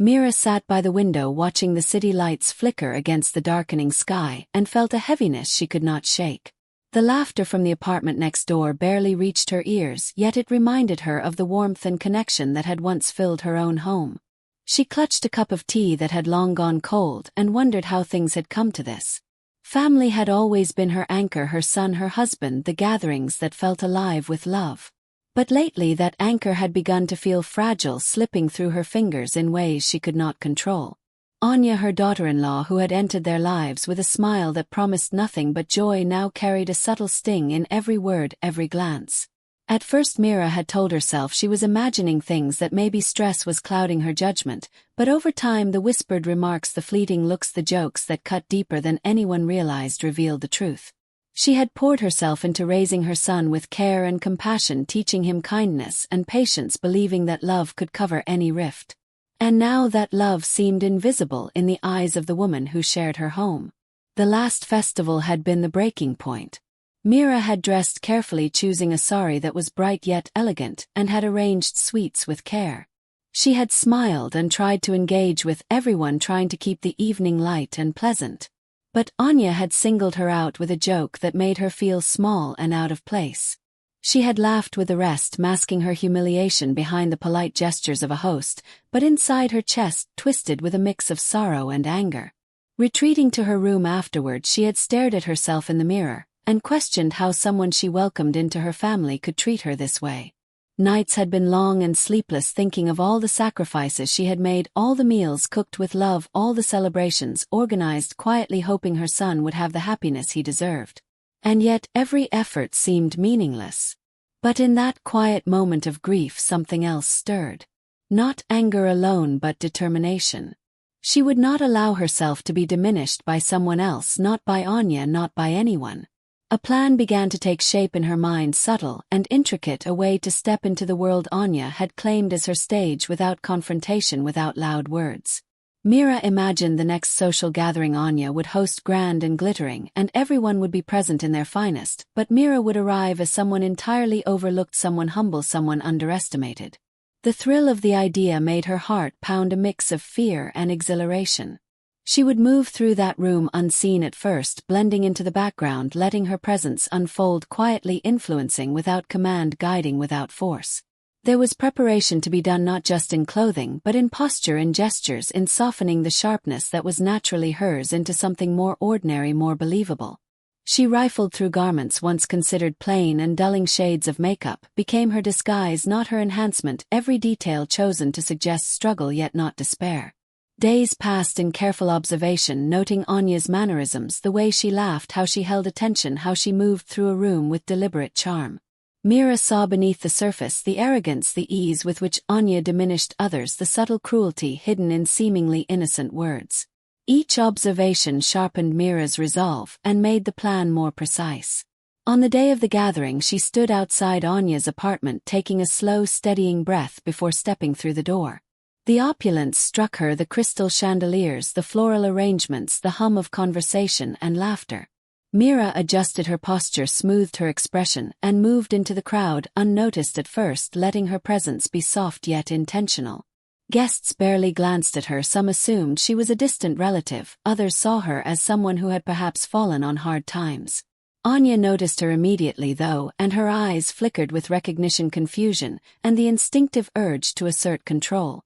Mira sat by the window watching the city lights flicker against the darkening sky and felt a heaviness she could not shake. The laughter from the apartment next door barely reached her ears, yet it reminded her of the warmth and connection that had once filled her own home. She clutched a cup of tea that had long gone cold and wondered how things had come to this. Family had always been her anchor, her son, her husband, the gatherings that felt alive with love. But lately that anchor had begun to feel fragile, slipping through her fingers in ways she could not control. Anya, her daughter-in-law, who had entered their lives with a smile that promised nothing but joy, now carried a subtle sting in every word, every glance. At first Mira had told herself she was imagining things, that maybe stress was clouding her judgment, but over time the whispered remarks, the fleeting looks, the jokes that cut deeper than anyone realized revealed the truth. She had poured herself into raising her son with care and compassion, teaching him kindness and patience, believing that love could cover any rift. And now that love seemed invisible in the eyes of the woman who shared her home. The last festival had been the breaking point. Mira had dressed carefully, choosing a sari that was bright yet elegant, and had arranged sweets with care. She had smiled and tried to engage with everyone, trying to keep the evening light and pleasant. But Anya had singled her out with a joke that made her feel small and out of place. She had laughed with the rest, masking her humiliation behind the polite gestures of a host, but inside her chest twisted with a mix of sorrow and anger. Retreating to her room afterward, she had stared at herself in the mirror, and questioned how someone she welcomed into her family could treat her this way. Nights had been long and sleepless, thinking of all the sacrifices she had made, all the meals cooked with love, all the celebrations organized quietly, hoping her son would have the happiness he deserved. And yet every effort seemed meaningless. But in that quiet moment of grief, something else stirred. Not anger alone, but determination. She would not allow herself to be diminished by someone else, not by Anya, not by anyone. A plan began to take shape in her mind, subtle and intricate, a way to step into the world Anya had claimed as her stage, without confrontation, without loud words. Mira imagined the next social gathering Anya would host, grand and glittering, and everyone would be present in their finest, but Mira would arrive as someone entirely overlooked, someone humble, someone underestimated. The thrill of the idea made her heart pound, a mix of fear and exhilaration. She would move through that room unseen at first, blending into the background, letting her presence unfold quietly, influencing without command, guiding without force. There was preparation to be done, not just in clothing but in posture, in gestures, in softening the sharpness that was naturally hers into something more ordinary, more believable. She rifled through garments once considered plain, and dulling shades of makeup became her disguise, not her enhancement, every detail chosen to suggest struggle yet not despair. Days passed in careful observation, noting Anya's mannerisms, the way she laughed, how she held attention, how she moved through a room with deliberate charm. Mira saw beneath the surface the arrogance, the ease with which Anya diminished others, the subtle cruelty hidden in seemingly innocent words. Each observation sharpened Mira's resolve and made the plan more precise. On the day of the gathering, she stood outside Anya's apartment, taking a slow, steadying breath before stepping through the door. The opulence struck her, the crystal chandeliers, the floral arrangements, the hum of conversation and laughter. Mira adjusted her posture, smoothed her expression, and moved into the crowd, unnoticed at first, letting her presence be soft yet intentional. Guests barely glanced at her, some assumed she was a distant relative, others saw her as someone who had perhaps fallen on hard times. Anya noticed her immediately, though, and her eyes flickered with recognition, confusion, and the instinctive urge to assert control.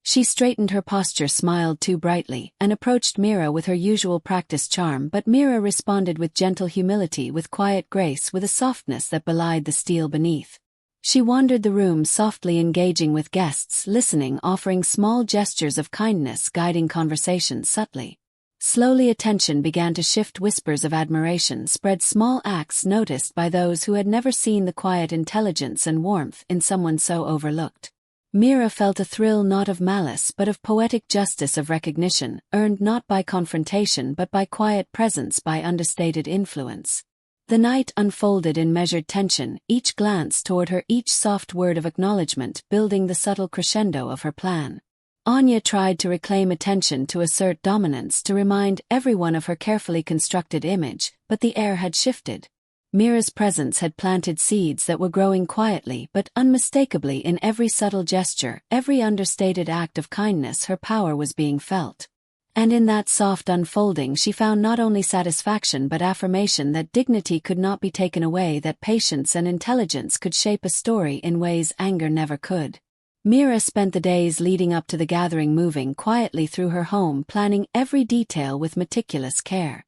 She straightened her posture, smiled too brightly, and approached Mira with her usual practiced charm, but Mira responded with gentle humility, with quiet grace, with a softness that belied the steel beneath. She wandered the room, softly engaging with guests, listening, offering small gestures of kindness, guiding conversations subtly. Slowly attention began to shift, whispers of admiration spread, small acts noticed by those who had never seen the quiet intelligence and warmth in someone so overlooked. Mira felt a thrill, not of malice but of poetic justice, of recognition, earned not by confrontation but by quiet presence, by understated influence. The night unfolded in measured tension, each glance toward her, each soft word of acknowledgement, building the subtle crescendo of her plan. Anya tried to reclaim attention, to assert dominance, to remind everyone of her carefully constructed image, but the air had shifted. Mira's presence had planted seeds that were growing quietly but unmistakably in every subtle gesture, every understated act of kindness. Her power was being felt. And in that soft unfolding she found not only satisfaction but affirmation that dignity could not be taken away, that patience and intelligence could shape a story in ways anger never could. Mira spent the days leading up to the gathering moving quietly through her home, planning every detail with meticulous care.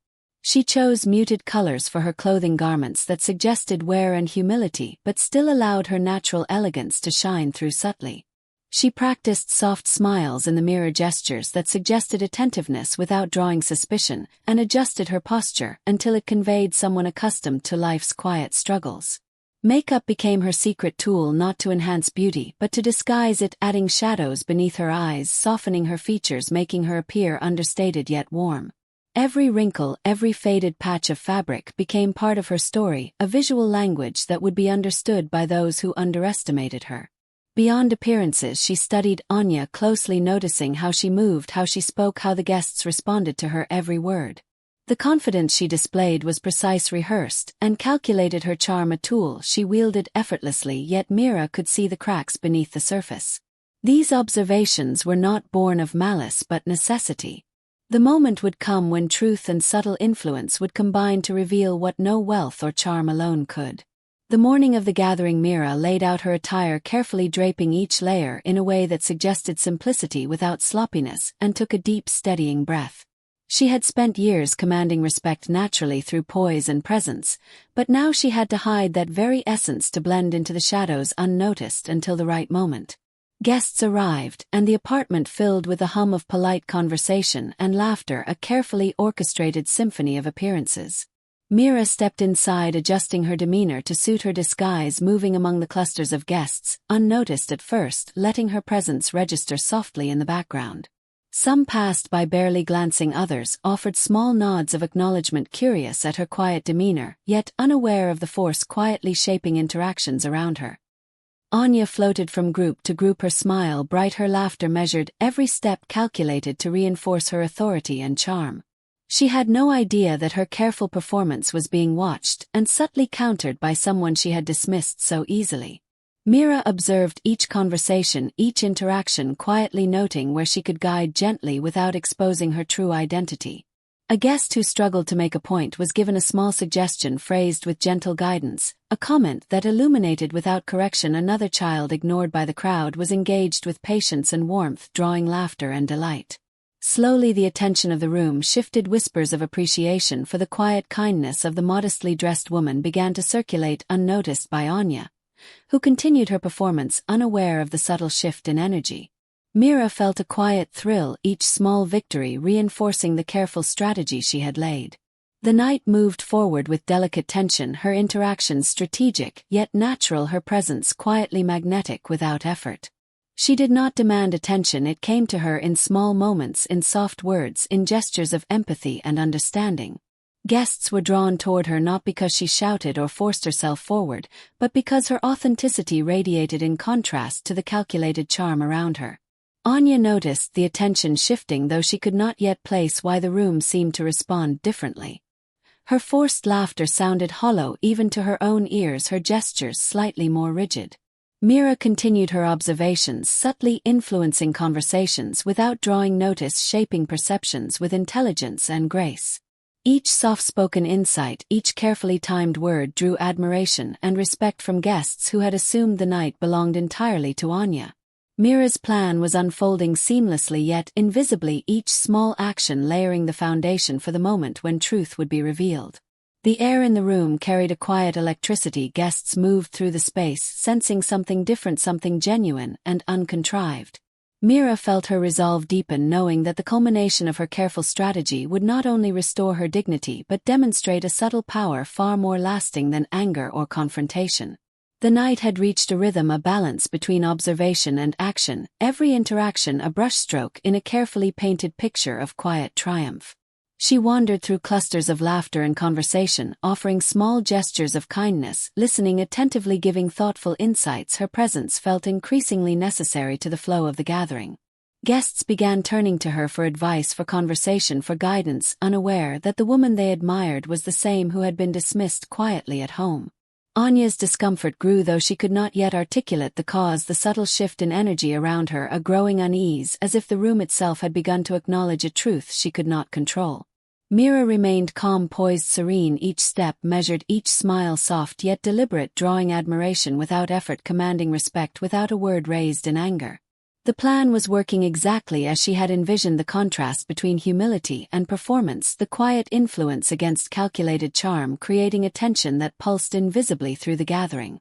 She chose muted colors for her clothing, garments that suggested wear and humility but still allowed her natural elegance to shine through subtly. She practiced soft smiles in the mirror, gestures that suggested attentiveness without drawing suspicion, and adjusted her posture until it conveyed someone accustomed to life's quiet struggles. Makeup became her secret tool, not to enhance beauty but to disguise it, adding shadows beneath her eyes, softening her features, making her appear understated yet warm. Every wrinkle, every faded patch of fabric became part of her story, a visual language that would be understood by those who underestimated her. Beyond appearances, she studied Anya closely, noticing how she moved, how she spoke, how the guests responded to her every word. The confidence she displayed was precise, rehearsed, and calculated, her charm a tool she wielded effortlessly, yet Mira could see the cracks beneath the surface. These observations were not born of malice but necessity. The moment would come when truth and subtle influence would combine to reveal what no wealth or charm alone could. The morning of the gathering, Mira laid out her attire carefully, draping each layer in a way that suggested simplicity without sloppiness, and took a deep, steadying breath. She had spent years commanding respect naturally through poise and presence, but now she had to hide that very essence to blend into the shadows unnoticed until the right moment. Guests arrived, and the apartment filled with a hum of polite conversation and laughter, a carefully orchestrated symphony of appearances. Mira stepped inside, adjusting her demeanor to suit her disguise, moving among the clusters of guests, unnoticed at first, letting her presence register softly in the background. Some passed by, barely glancing, others offered small nods of acknowledgement, curious at her quiet demeanor, yet unaware of the force quietly shaping interactions around her. Anya floated from group to group, her smile bright, her laughter measured, every step calculated to reinforce her authority and charm. She had no idea that her careful performance was being watched and subtly countered by someone she had dismissed so easily. Mira observed each conversation, each interaction, quietly noting where she could guide gently without exposing her true identity. A guest who struggled to make a point was given a small suggestion phrased with gentle guidance, a comment that illuminated without correction. Another child, ignored by the crowd, was engaged with patience and warmth, drawing laughter and delight. Slowly the attention of the room shifted. Whispers of appreciation for the quiet kindness of the modestly dressed woman began to circulate, unnoticed by Anya, who continued her performance, unaware of the subtle shift in energy. Mira felt a quiet thrill, each small victory reinforcing the careful strategy she had laid. The night moved forward with delicate tension, her interactions strategic yet natural, her presence quietly magnetic without effort. She did not demand attention, it came to her in small moments, in soft words, in gestures of empathy and understanding. Guests were drawn toward her not because she shouted or forced herself forward, but because her authenticity radiated in contrast to the calculated charm around her. Anya noticed the attention shifting, though she could not yet place why the room seemed to respond differently. Her forced laughter sounded hollow even to her own ears, her gestures slightly more rigid. Mira continued her observations, subtly influencing conversations without drawing notice, shaping perceptions with intelligence and grace. Each soft-spoken insight, each carefully timed word drew admiration and respect from guests who had assumed the night belonged entirely to Anya. Mira's plan was unfolding seamlessly yet invisibly, each small action layering the foundation for the moment when truth would be revealed. The air in the room carried a quiet electricity. Guests moved through the space, sensing something different, something genuine and uncontrived. Mira felt her resolve deepen, knowing that the culmination of her careful strategy would not only restore her dignity but demonstrate a subtle power far more lasting than anger or confrontation. The night had reached a rhythm, a balance between observation and action, every interaction a brushstroke in a carefully painted picture of quiet triumph. She wandered through clusters of laughter and conversation, offering small gestures of kindness, listening attentively, giving thoughtful insights. Her presence felt increasingly necessary to the flow of the gathering. Guests began turning to her for advice, for conversation, for guidance, unaware that the woman they admired was the same who had been dismissed quietly at home. Anya's discomfort grew, though she could not yet articulate the cause. The subtle shift in energy around her, a growing unease, as if the room itself had begun to acknowledge a truth she could not control. Mira remained calm, poised, serene, each step measured, each smile soft yet deliberate, drawing admiration without effort, commanding respect without a word raised in anger. The plan was working exactly as she had envisioned, the contrast between humility and performance, the quiet influence against calculated charm, creating a tension that pulsed invisibly through the gathering.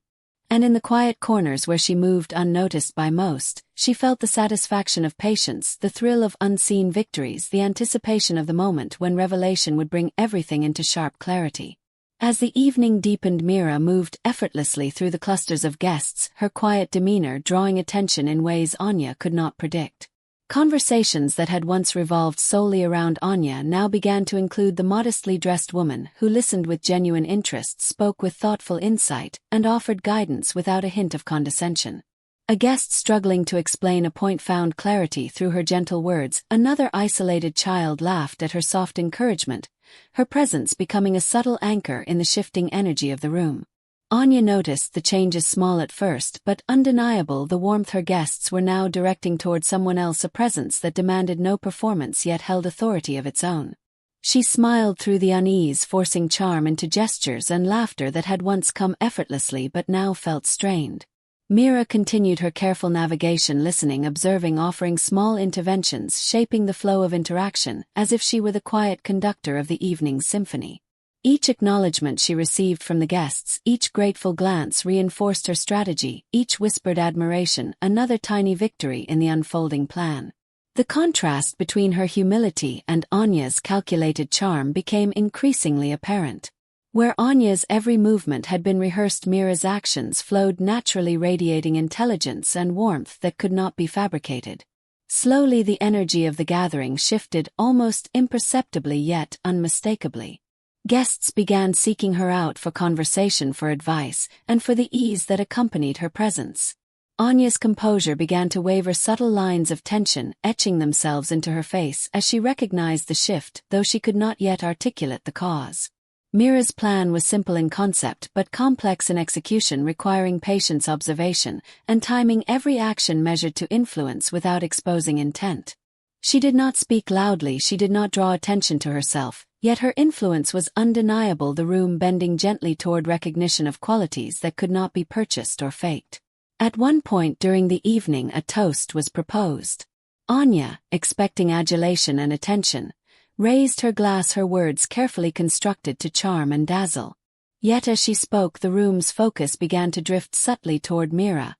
And in the quiet corners where she moved unnoticed by most, she felt the satisfaction of patience, the thrill of unseen victories, the anticipation of the moment when revelation would bring everything into sharp clarity. As the evening deepened, Mira moved effortlessly through the clusters of guests, her quiet demeanor drawing attention in ways Anya could not predict. Conversations that had once revolved solely around Anya now began to include the modestly dressed woman, who listened with genuine interest, spoke with thoughtful insight, and offered guidance without a hint of condescension. A guest struggling to explain a point found clarity through her gentle words, another isolated child laughed at her soft encouragement, her presence becoming a subtle anchor in the shifting energy of the room. Anya noticed the changes, small at first but undeniable, the warmth her guests were now directing toward someone else, a presence that demanded no performance yet held authority of its own. She smiled through the unease, forcing charm into gestures and laughter that had once come effortlessly but now felt strained. Mira continued her careful navigation, listening, observing, offering small interventions, shaping the flow of interaction, as if she were the quiet conductor of the evening's symphony. Each acknowledgement she received from the guests, each grateful glance reinforced her strategy, each whispered admiration, another tiny victory in the unfolding plan. The contrast between her humility and Anya's calculated charm became increasingly apparent. Where Anya's every movement had been rehearsed, Mira's actions flowed naturally, radiating intelligence and warmth that could not be fabricated. Slowly the energy of the gathering shifted, almost imperceptibly yet unmistakably. Guests began seeking her out for conversation, for advice, and for the ease that accompanied her presence. Anya's composure began to waver, subtle lines of tension etching themselves into her face as she recognized the shift, though she could not yet articulate the cause. Mira's plan was simple in concept but complex in execution, requiring patience, observation, and timing, every action measured to influence without exposing intent. She did not speak loudly, she did not draw attention to herself, yet her influence was undeniable, the room bending gently toward recognition of qualities that could not be purchased or faked. At one point during the evening a toast was proposed. Anya, expecting adulation and attention, raised her glass, her words carefully constructed to charm and dazzle. Yet as she spoke, the room's focus began to drift subtly toward Mira,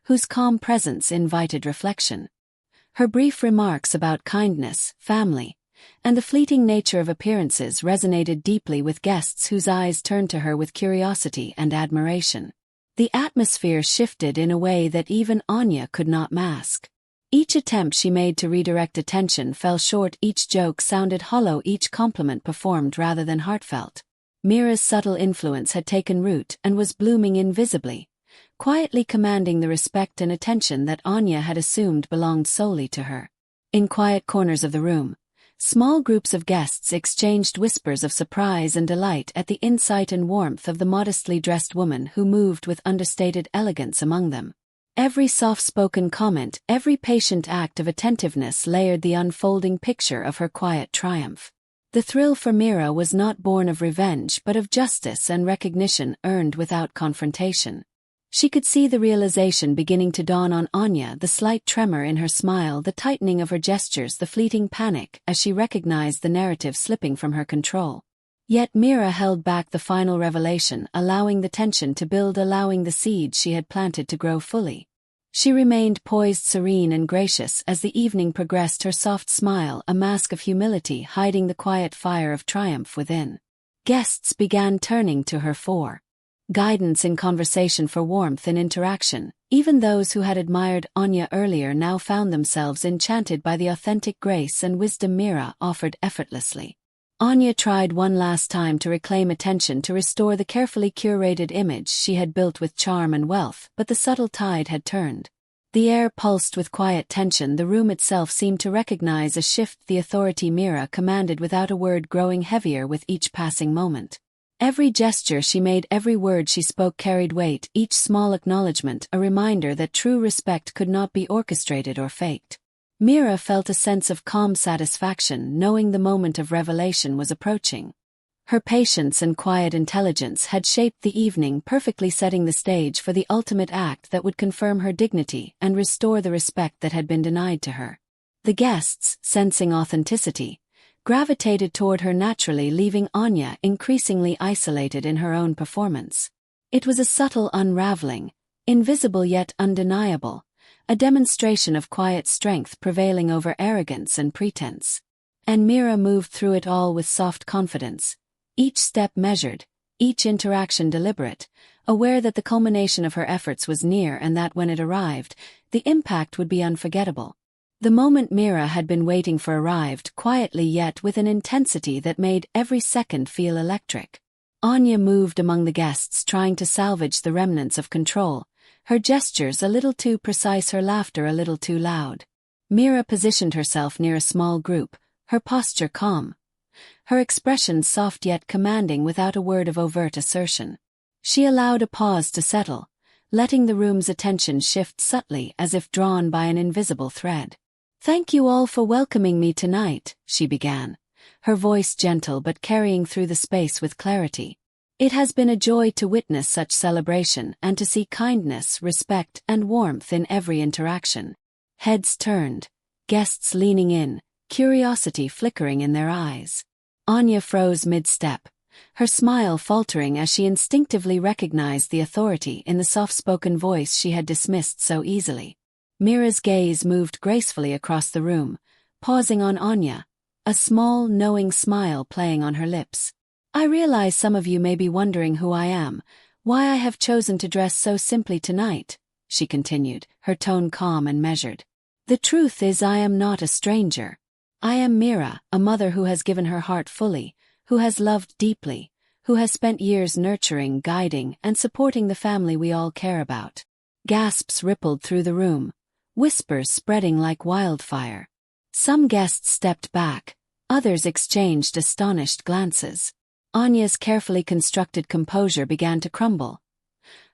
whose calm presence invited reflection. Her brief remarks about kindness, family, and the fleeting nature of appearances resonated deeply with guests whose eyes turned to her with curiosity and admiration. The atmosphere shifted in a way that even Anya could not mask. Each attempt she made to redirect attention fell short, each joke sounded hollow, each compliment performed rather than heartfelt. Mira's subtle influence had taken root and was blooming invisibly, quietly commanding the respect and attention that Anya had assumed belonged solely to her. In quiet corners of the room, small groups of guests exchanged whispers of surprise and delight at the insight and warmth of the modestly dressed woman who moved with understated elegance among them. Every soft-spoken comment, every patient act of attentiveness layered the unfolding picture of her quiet triumph. The thrill for Mira was not born of revenge but of justice and recognition earned without confrontation. She could see the realization beginning to dawn on Anya, the slight tremor in her smile, the tightening of her gestures, the fleeting panic as she recognized the narrative slipping from her control. Yet Mira held back the final revelation, allowing the tension to build, allowing the seed she had planted to grow fully. She remained poised, serene and gracious as the evening progressed, her soft smile a mask of humility hiding the quiet fire of triumph within. Guests began turning to her for guidance in conversation, for warmth in interaction. Even those who had admired Anya earlier now found themselves enchanted by the authentic grace and wisdom Mira offered effortlessly. Anya tried one last time to reclaim attention, to restore the carefully curated image she had built with charm and wealth, but the subtle tide had turned. The air pulsed with quiet tension. The room itself seemed to recognize a shift, the authority Mira commanded without a word growing heavier with each passing moment. Every gesture she made, every word she spoke carried weight, each small acknowledgement a reminder that true respect could not be orchestrated or faked. Mira felt a sense of calm satisfaction, knowing the moment of revelation was approaching. Her patience and quiet intelligence had shaped the evening, perfectly setting the stage for the ultimate act that would confirm her dignity and restore the respect that had been denied to her. The guests, sensing authenticity, gravitated toward her naturally, leaving Anya increasingly isolated in her own performance. It was a subtle unraveling, invisible yet undeniable, a demonstration of quiet strength prevailing over arrogance and pretense. And Mira moved through it all with soft confidence, each step measured, each interaction deliberate, aware that the culmination of her efforts was near and that when it arrived, the impact would be unforgettable. The moment Mira had been waiting for arrived, quietly yet with an intensity that made every second feel electric. Anya moved among the guests, trying to salvage the remnants of control, her gestures a little too precise, her laughter a little too loud. Mira positioned herself near a small group, her posture calm, her expression soft yet commanding without a word of overt assertion. She allowed a pause to settle, letting the room's attention shift subtly as if drawn by an invisible thread. "Thank you all for welcoming me tonight," she began, her voice gentle but carrying through the space with clarity. "It has been a joy to witness such celebration and to see kindness, respect, and warmth in every interaction." Heads turned, guests leaning in, curiosity flickering in their eyes. Anya froze mid-step, her smile faltering as she instinctively recognized the authority in the soft-spoken voice she had dismissed so easily. Mira's gaze moved gracefully across the room, pausing on Anya, a small, knowing smile playing on her lips. "I realize some of you may be wondering who I am, why I have chosen to dress so simply tonight," she continued, her tone calm and measured. "The truth is I am not a stranger. I am Mira, a mother who has given her heart fully, who has loved deeply, who has spent years nurturing, guiding, and supporting the family we all care about." Gasps rippled through the room, whispers spreading like wildfire. Some guests stepped back, others exchanged astonished glances. Anya's carefully constructed composure began to crumble,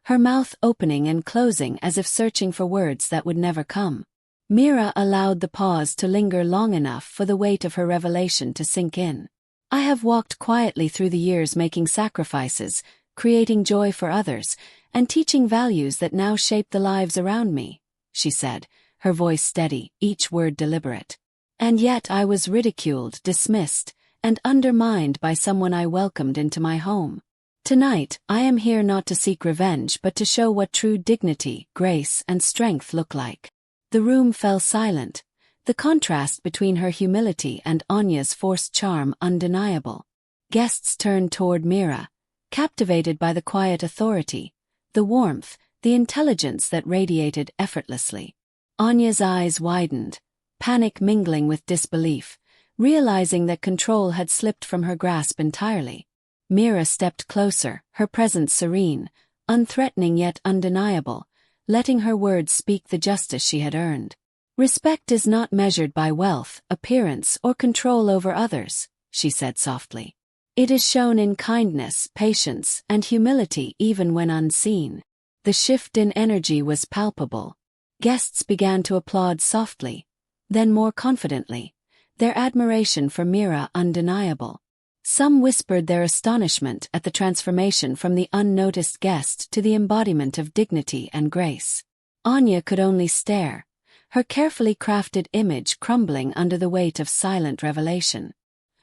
her mouth opening and closing as if searching for words that would never come. Mira allowed the pause to linger long enough for the weight of her revelation to sink in. "I have walked quietly through the years, making sacrifices, creating joy for others, and teaching values that now shape the lives around me," she said, her voice steady, each word deliberate. "And yet I was ridiculed, dismissed, and undermined by someone I welcomed into my home. Tonight, I am here not to seek revenge but to show what true dignity, grace, and strength look like." The room fell silent, the contrast between her humility and Anya's forced charm undeniable. Guests turned toward Mira, captivated by the quiet authority, the warmth, the intelligence that radiated effortlessly. Anya's eyes widened, panic mingling with disbelief, realizing that control had slipped from her grasp entirely. Mira stepped closer, her presence serene, unthreatening yet undeniable, letting her words speak the justice she had earned. "Respect is not measured by wealth, appearance, or control over others," she said softly. "It is shown in kindness, patience, and humility even when unseen." The shift in energy was palpable. Guests began to applaud softly, then more confidently, their admiration for Mira undeniable. Some whispered their astonishment at the transformation from the unnoticed guest to the embodiment of dignity and grace. Anya could only stare, her carefully crafted image crumbling under the weight of silent revelation.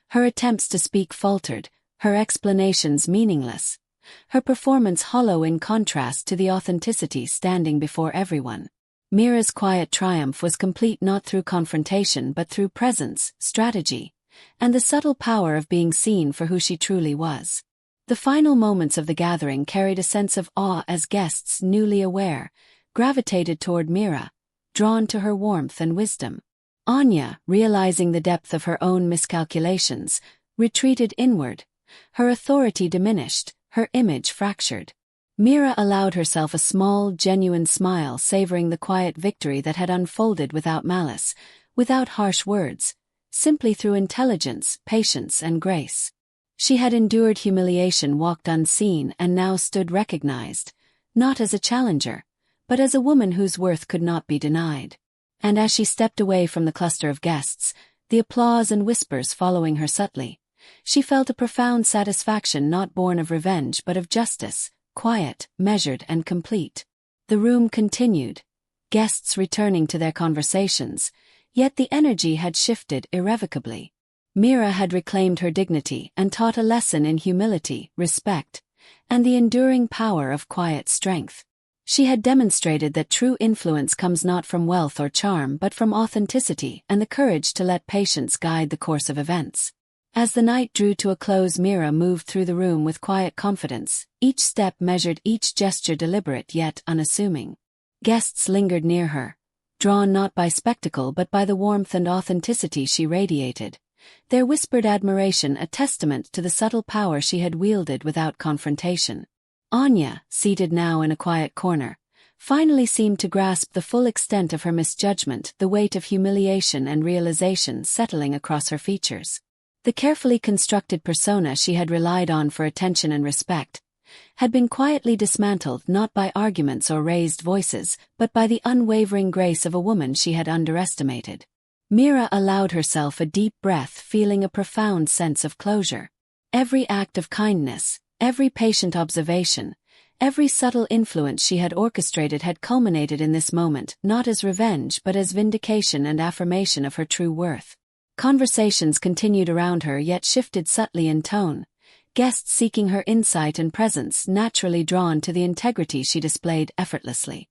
Her attempts to speak faltered, her explanations meaningless, her performance hollow in contrast to the authenticity standing before everyone. Mira's quiet triumph was complete not through confrontation but through presence, strategy, and the subtle power of being seen for who she truly was. The final moments of the gathering carried a sense of awe as guests, newly aware, gravitated toward Mira, drawn to her warmth and wisdom. Anya, realizing the depth of her own miscalculations, retreated inward, her authority diminished, her image fractured. Mira allowed herself a small, genuine smile, savoring the quiet victory that had unfolded without malice, without harsh words, simply through intelligence, patience, and grace. She had endured humiliation, walked unseen, and now stood recognized, not as a challenger, but as a woman whose worth could not be denied. And as she stepped away from the cluster of guests, the applause and whispers following her subtly, she felt a profound satisfaction not born of revenge but of justice, quiet, measured, and complete. The room continued, guests returning to their conversations, yet the energy had shifted irrevocably. Mira had reclaimed her dignity and taught a lesson in humility, respect, and the enduring power of quiet strength. She had demonstrated that true influence comes not from wealth or charm but from authenticity and the courage to let patience guide the course of events. As the night drew to a close, Mira moved through the room with quiet confidence, each step measured, each gesture deliberate yet unassuming. Guests lingered near her, drawn not by spectacle but by the warmth and authenticity she radiated, their whispered admiration a testament to the subtle power she had wielded without confrontation. Anya, seated now in a quiet corner, finally seemed to grasp the full extent of her misjudgment, the weight of humiliation and realization settling across her features. The carefully constructed persona she had relied on for attention and respect had been quietly dismantled not by arguments or raised voices, but by the unwavering grace of a woman she had underestimated. Mira allowed herself a deep breath, feeling a profound sense of closure. Every act of kindness, every patient observation, every subtle influence she had orchestrated had culminated in this moment, not as revenge but as vindication and affirmation of her true worth. Conversations continued around her yet shifted subtly in tone, guests seeking her insight and presence, naturally drawn to the integrity she displayed effortlessly.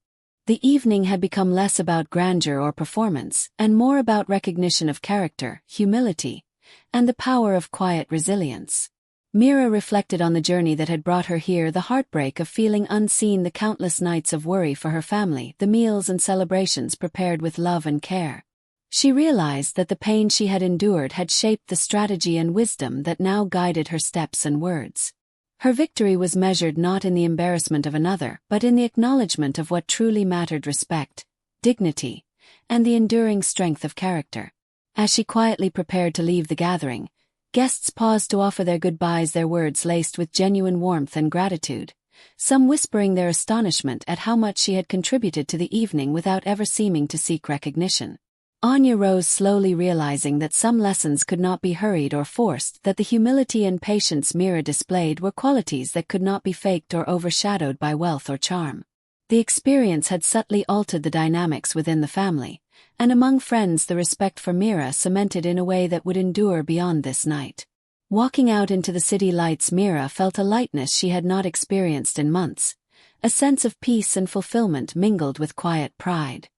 The evening had become less about grandeur or performance, and more about recognition of character, humility, and the power of quiet resilience. Mira reflected on the journey that had brought her here, the heartbreak of feeling unseen, the countless nights of worry for her family, the meals and celebrations prepared with love and care. She realized that the pain she had endured had shaped the strategy and wisdom that now guided her steps and words. Her victory was measured not in the embarrassment of another, but in the acknowledgement of what truly mattered: respect, dignity, and the enduring strength of character. As she quietly prepared to leave the gathering, guests paused to offer their goodbyes, their words laced with genuine warmth and gratitude, some whispering their astonishment at how much she had contributed to the evening without ever seeming to seek recognition. Anya rose slowly, realizing that some lessons could not be hurried or forced, that the humility and patience Mira displayed were qualities that could not be faked or overshadowed by wealth or charm. The experience had subtly altered the dynamics within the family, and among friends the respect for Mira cemented in a way that would endure beyond this night. Walking out into the city lights, Mira felt a lightness she had not experienced in months, a sense of peace and fulfillment mingled with quiet pride.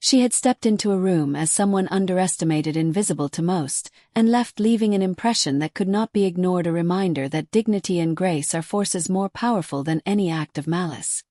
She had stepped into a room as someone underestimated, invisible to most, and left leaving an impression that could not be ignored, a reminder that dignity and grace are forces more powerful than any act of malice.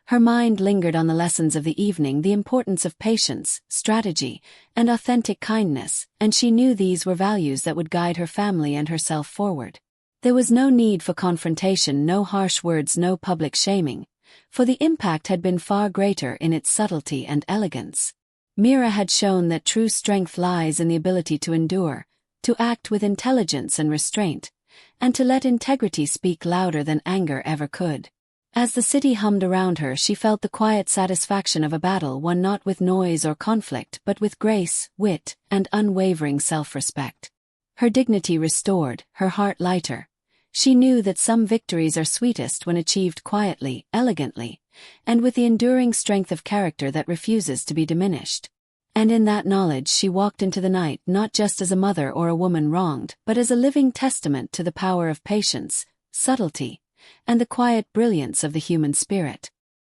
Her mind lingered on the lessons of the evening, the importance of patience, strategy, and authentic kindness, and she knew these were values that would guide her family and herself forward. There was no need for confrontation, no harsh words, no public shaming, for the impact had been far greater in its subtlety and elegance. Mira had shown that true strength lies in the ability to endure, to act with intelligence and restraint, and to let integrity speak louder than anger ever could. As the city hummed around her, she felt the quiet satisfaction of a battle won not with noise or conflict but with grace, wit, and unwavering self-respect. Her dignity restored, her heart lighter. She knew that some victories are sweetest when achieved quietly, elegantly, and with the enduring strength of character that refuses to be diminished. And in that knowledge she walked into the night not just as a mother or a woman wronged, but as a living testament to the power of patience, subtlety, and the quiet brilliance of the human spirit.